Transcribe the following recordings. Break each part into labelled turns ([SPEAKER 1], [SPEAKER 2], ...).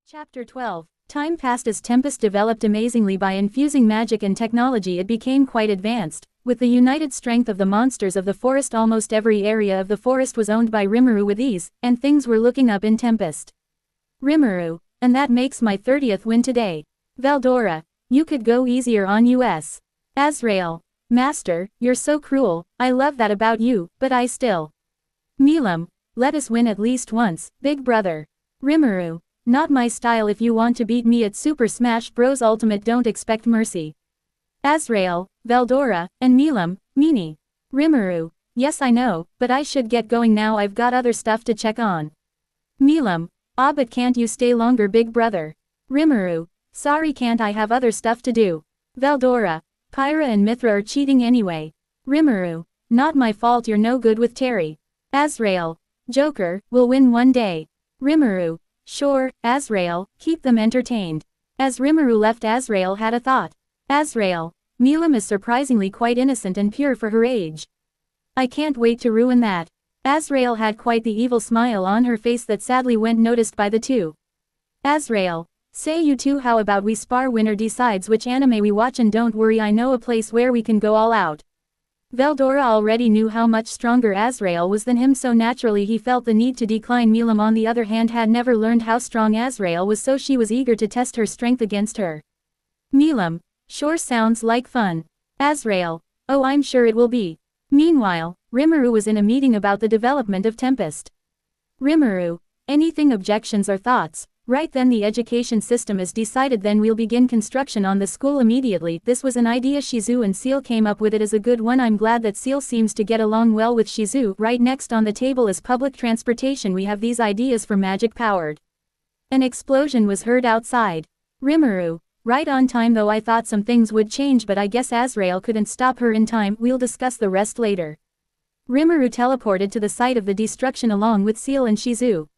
[SPEAKER 1] Chapter 12. Time passed as Tempest developed amazingly. By infusing magic and technology it became quite advanced. With the united strength of the monsters of the forest, almost every area of the forest was owned by Rimuru with ease, and things were looking up in Tempest. Rimuru, and that makes my 30th win today. Veldora, you could go easier on us. Azrael, Master, you're so cruel, I love that about you, but I still. Milam, let us win at least once, big brother. Rimuru, not my style. If you want to beat me at Super Smash Bros. Ultimate, don't expect mercy. Azrael, Veldora, and Milam, Meanie. Rimuru, yes I know, but I should get going now, I've got other stuff to check on. Milam, ah, but can't you stay longer, big brother? Rimuru, sorry, can't I have other stuff to do? Veldora, Pyra and Mithra are cheating anyway. Rimuru, not my fault, you're no good with Terry. Azrael, Joker, will win one day. Rimuru, sure, Azrael, keep them entertained. As Rimuru left, Azrael had a thought. Azrael, Milam is surprisingly quite innocent and pure for her age. I can't wait to ruin that. Azrael had quite the evil smile on her face that sadly went noticed by the two. Azrael, say you two, how about we spar? Winner decides which anime we watch, and don't worry, I know a place where we can go all out. Veldora already knew how much stronger Azrael was than him, so naturally he felt the need to decline. Milam on the other hand had never learned how strong Azrael was, so she was eager to test her strength against her. Milam, sure, sounds like fun. Azrael, oh, I'm sure it will be. Meanwhile, Rimuru was in a meeting about the development of Tempest. Rimuru, anything, objections or thoughts? Right then, the education system is decided, then we'll begin construction on the school immediately. This was an idea Shizu and Seal came up with. It is a good one. I'm glad that Seal seems to get along well with Shizu. Right next on the table is public transportation. We have these ideas for magic powered. An explosion was heard outside. Rimuru, right on time though, I thought some things would change, but I guess Azrael couldn't stop her in time. We'll discuss the rest later. Rimuru teleported to the site of the destruction along with Seal and Shizu.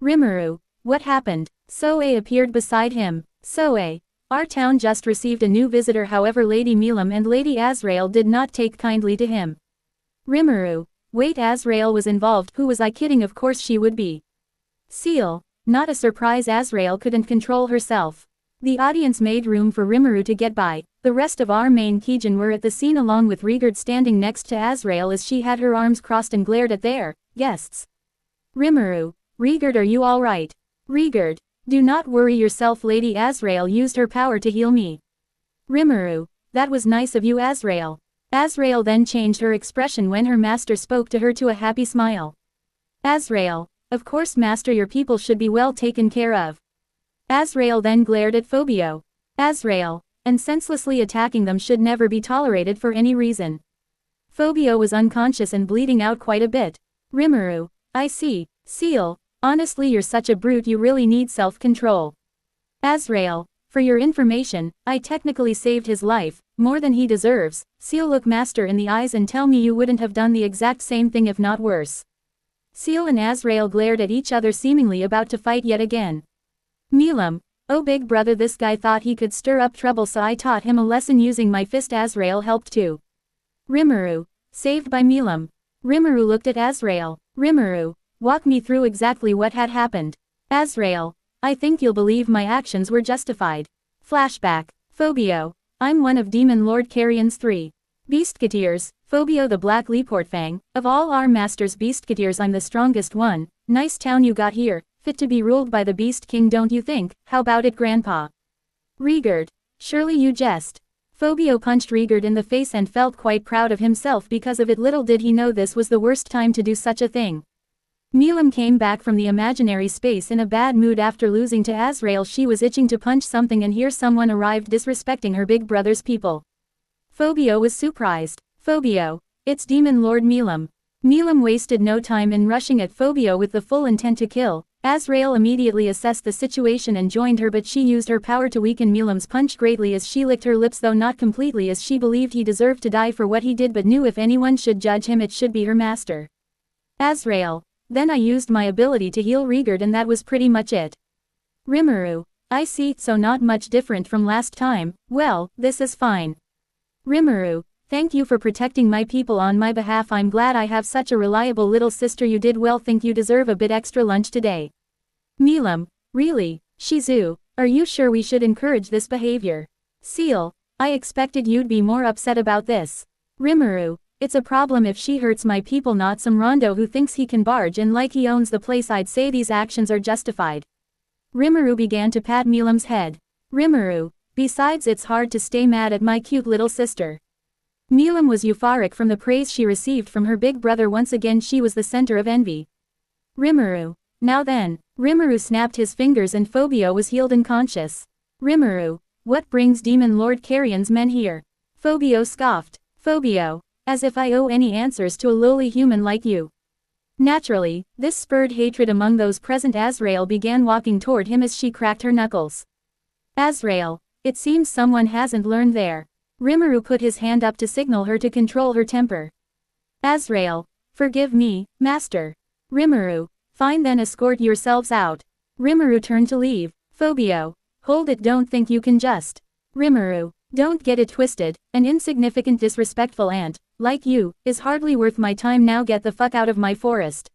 [SPEAKER 1] Rimuru, what happened? Soe appeared beside him. Soe, our town just received a new visitor. However, Lady Milam and Lady Azrael did not take kindly to him. Rimuru, wait, Azrael was involved? Who was I kidding? Of course she would be. Seal, not a surprise, Azrael couldn't control herself. The audience made room for Rimuru to get by. The rest of our main Kijin were at the scene along with Rigard standing next to Azrael as she had her arms crossed and glared at their guests. Rimuru, Rigard, are you all right? Rigard, do not worry yourself, Lady Azrael used her power to heal me. Rimuru, that was nice of you, Azrael. Azrael then changed her expression when her master spoke to her to a happy smile. Azrael, of course master, your people should be well taken care of. Azrael then glared at Phobio. Azrael, and senselessly attacking them should never be tolerated for any reason. Phobio was unconscious and bleeding out quite a bit. Rimuru, I see. Seal, honestly you're such a brute, you really need self-control. Azrael, for your information, I technically saved his life, more than he deserves. Seal, look master in the eyes and tell me you wouldn't have done the exact same thing, if not worse. Seal and Azrael glared at each other, seemingly about to fight yet again. Milam, oh big brother, this guy thought he could stir up trouble, so I taught him a lesson using my fist. Azrael helped too. Rimuru, saved by Milam. Rimuru looked at Azrael. Rimuru, walk me through exactly what had happened. Azrael, I think you'll believe my actions were justified. Flashback. Phobio, I'm one of Demon Lord Carrion's 3 Beastketeers. Phobio the Black Leaportfang, of all our masters Beastketeers I'm the strongest one. Nice town you got here, fit to be ruled by the Beast King, don't you think? How about it, Grandpa? Rigard, surely you jest. Phobio punched Rigard in the face and felt quite proud of himself because of it. Little did he know this was the worst time to do such a thing. Milam came back from the imaginary space in a bad mood after losing to Azrael. She was itching to punch something, and here someone arrived disrespecting her big brother's people. Phobio was surprised. Phobio, it's Demon Lord Milam. Milam wasted no time in rushing at Phobio with the full intent to kill. Azrael immediately assessed the situation and joined her, but she used her power to weaken Milam's punch greatly as she licked her lips, though not completely, as she believed he deserved to die for what he did, but knew if anyone should judge him it should be her master. Azrael, then I used my ability to heal Rigard and that was pretty much it. Rimuru, I see, so not much different from last time. Well, this is fine. Rimuru, thank you for protecting my people on my behalf. I'm glad I have such a reliable little sister. You did well. Think you deserve a bit extra lunch today. Milam, really? Shizu, are you sure we should encourage this behavior? Seal, I expected you'd be more upset about this. Rimuru, it's a problem if she hurts my people, not some rondo who thinks he can barge in like he owns the place. I'd say these actions are justified. Rimuru began to pat Milam's head. Rimuru, besides it's hard to stay mad at my cute little sister. Milam was euphoric from the praise she received from her big brother. Once again she was the center of envy. Rimuru, now then. Rimuru snapped his fingers and Phobio was healed and conscious. Rimuru, what brings Demon Lord Carrion's men here? Phobio scoffed. Phobio, as if I owe any answers to a lowly human like you. Naturally, this spurred hatred among those present. Azrael began walking toward him as she cracked her knuckles. Azrael, it seems someone hasn't learned there. Rimuru put his hand up to signal her to control her temper. Azrael, forgive me, master. Rimuru, fine then, escort yourselves out. Rimuru turned to leave. Phobio, hold it, don't think you can just. Rimuru, don't get it twisted, an insignificant disrespectful ant, like you, is hardly worth my time. Now get the fuck out of my forest.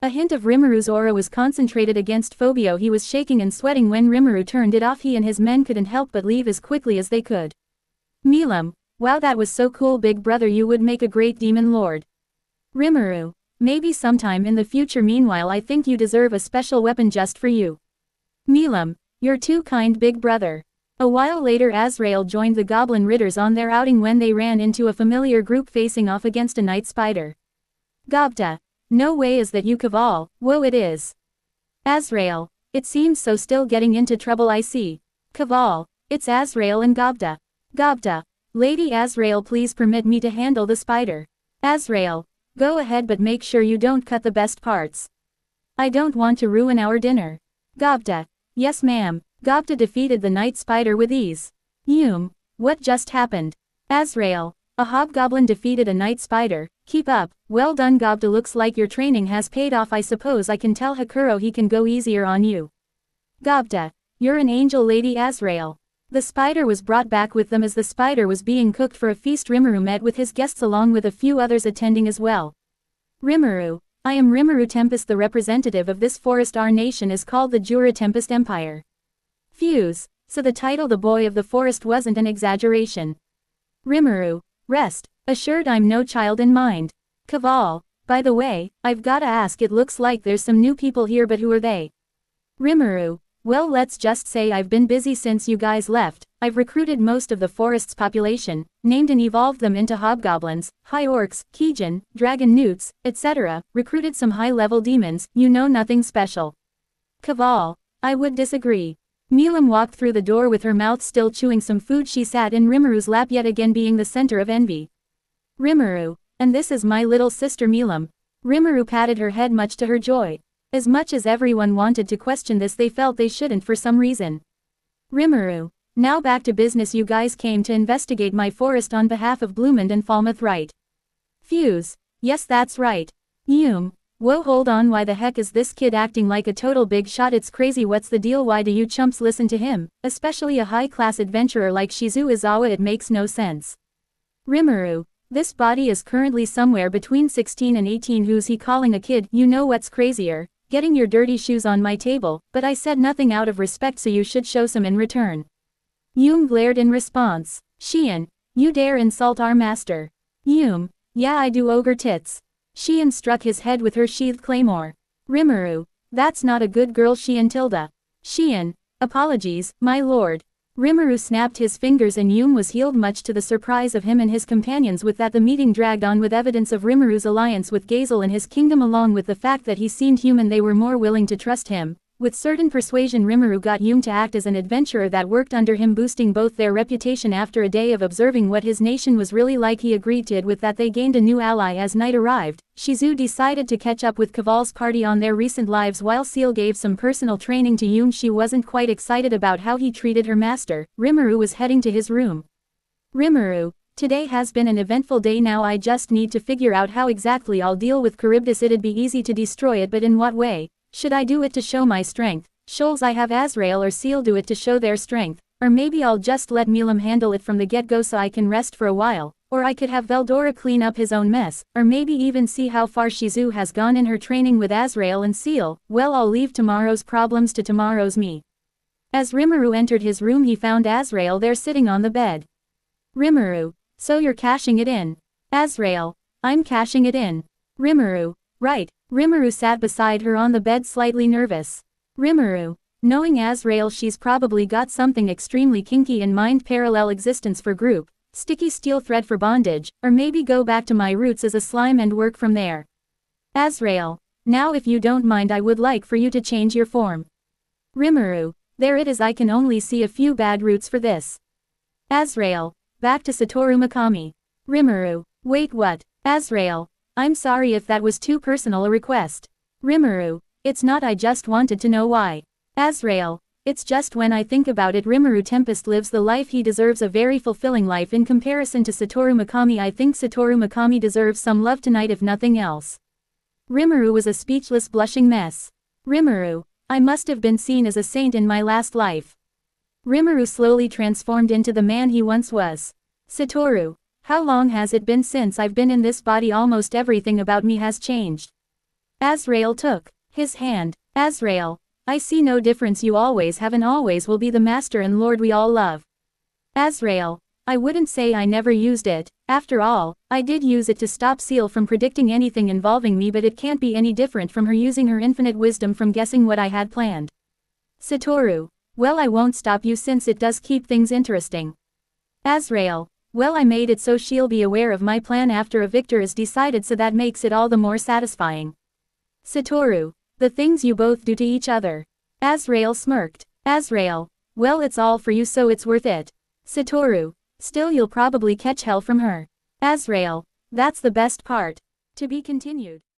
[SPEAKER 1] A hint of Rimuru's aura was concentrated against Phobio. He was shaking and sweating when Rimuru turned it off. He and his men couldn't help but leave as quickly as they could. Milam, wow, that was so cool, big brother, you would make a great demon lord. Rimuru, maybe sometime in the future. Meanwhile, I think you deserve a special weapon just for you. Milam, you're too kind, big brother. A while later Azrael joined the Goblin Ridders on their outing when they ran into a familiar group facing off against a night spider. Gobta, no way is that you Kaval, whoa it is. Azrael, it seems so, still getting into trouble I see. Kaval, it's Azrael and Gobta. Gobta, Lady Azrael, please permit me to handle the spider. Azrael, go ahead but make sure you don't cut the best parts. I don't want to ruin our dinner. Gobta, yes ma'am. Gobta defeated the night spider with ease. What just happened? Azrael, a hobgoblin defeated a night spider, keep up, well done Gobta, looks like your training has paid off. I suppose I can tell Hakuro he can go easier on you. Gobta, you're an angel, Lady Azrael. The spider was brought back with them as the spider was being cooked for a feast. Rimuru met with his guests along with a few others attending as well. Rimuru, I am Rimuru Tempest, the representative of this forest. Our nation is called the Jura Tempest Empire. Fuse, so the title the boy of the forest wasn't an exaggeration. Rimuru, rest assured, I'm no child in mind. Kaval, by the way, I've gotta ask, it looks like there's some new people here, but who are they? Rimuru, well, let's just say I've been busy since you guys left. I've recruited most of the forest's population, named and evolved them into hobgoblins, high orcs, Kijin, dragon newts, etc., recruited some high-level demons. You know, nothing special. Kaval, I would disagree. Milam walked through the door with her mouth still chewing some food. She sat in Rimuru's lap, yet again being the center of envy. Rimuru, and this is my little sister Milam. Rimuru patted her head much to her joy. As much as everyone wanted to question this, they felt they shouldn't for some reason. Rimuru, now back to business. You guys came to investigate my forest on behalf of Bloomond and Falmouth, right? Fuse, yes, that's right. Whoa, hold on, why the heck is this kid acting like a total big shot? It's crazy. What's the deal? Why do you chumps listen to him, especially a high-class adventurer like Shizu Izawa? It makes no sense. Rimuru, this body is currently somewhere between 16 and 18. Who's he calling a kid? You know what's crazier? Getting your dirty shoes on my table, but I said nothing out of respect, so you should show some in return. Glared in response. Xian, you dare insult our master? Yeah, I do, ogre tits. Xian struck his head with her sheathed claymore. Rimuru, that's not a good girl. Xian, apologies, my lord. Rimuru snapped his fingers and was healed, much to the surprise of him and his companions. With that, the meeting dragged on with evidence of Rimuru's alliance with Gazel and his kingdom, along with the fact that he seemed human. They were more willing to trust him. With certain persuasion, Rimuru got to act as an adventurer that worked under him, boosting both their reputation. After a day of observing what his nation was really like, he agreed to it. With that, they gained a new ally. As night arrived, Shizu decided to catch up with Kaval's party on their recent lives, while Seal gave some personal training to She wasn't quite excited about how he treated her master. Rimuru was heading to his room. Rimuru, today has been an eventful day. Now I just need to figure out how exactly I'll deal with Charybdis. It'd be easy to destroy it, but in what way? Should I do it to show my strength? Shoals, I have Azrael or Seal do it to show their strength. Or maybe I'll just let Milam handle it from the get-go so I can rest for a while. Or I could have Veldora clean up his own mess. Or maybe even see how far Shizu has gone in her training with Azrael and Seal. Well, I'll leave tomorrow's problems to tomorrow's me. As Rimuru entered his room he found Azrael there sitting on the bed. Rimuru, so you're cashing it in. Azrael, I'm cashing it in. Rimuru, right. Rimuru sat beside her on the bed slightly nervous. Rimuru, knowing Azrael she's probably got something extremely kinky in mind, parallel existence for group, sticky steel thread for bondage, or maybe go back to my roots as a slime and work from there. Azrael, now if you don't mind I would like for you to change your form. Rimuru, there it is, I can only see a few bad roots for this. Azrael, back to Satoru Mikami. Rimuru, wait what? Azrael, I'm sorry if that was too personal a request. Rimuru, it's not, I just wanted to know why. Azrael, it's just when I think about it, Rimuru Tempest lives the life he deserves, a very fulfilling life in comparison to Satoru Mikami. I think Satoru Mikami deserves some love tonight if nothing else. Rimuru was a speechless blushing mess. Rimuru, I must have been seen as a saint in my last life. Rimuru slowly transformed into the man he once was. Satoru, how long has it been since I've been in this body? Almost everything about me has changed. Azrael took his hand. Azrael, I see no difference, you always have and always will be the master and lord we all love. Azrael, I wouldn't say I never used it. After all, I did use it to stop Seal from predicting anything involving me, but it can't be any different from her using her infinite wisdom from guessing what I had planned. Satoru, well, I won't stop you since it does keep things interesting. Azrael, well, I made it so she'll be aware of my plan after a victor is decided, so that makes it all the more satisfying. Satoru, the things you both do to each other. Azrael smirked. Azrael, well, it's all for you so it's worth it. Satoru, still you'll probably catch hell from her. Azrael, that's the best part. To be continued.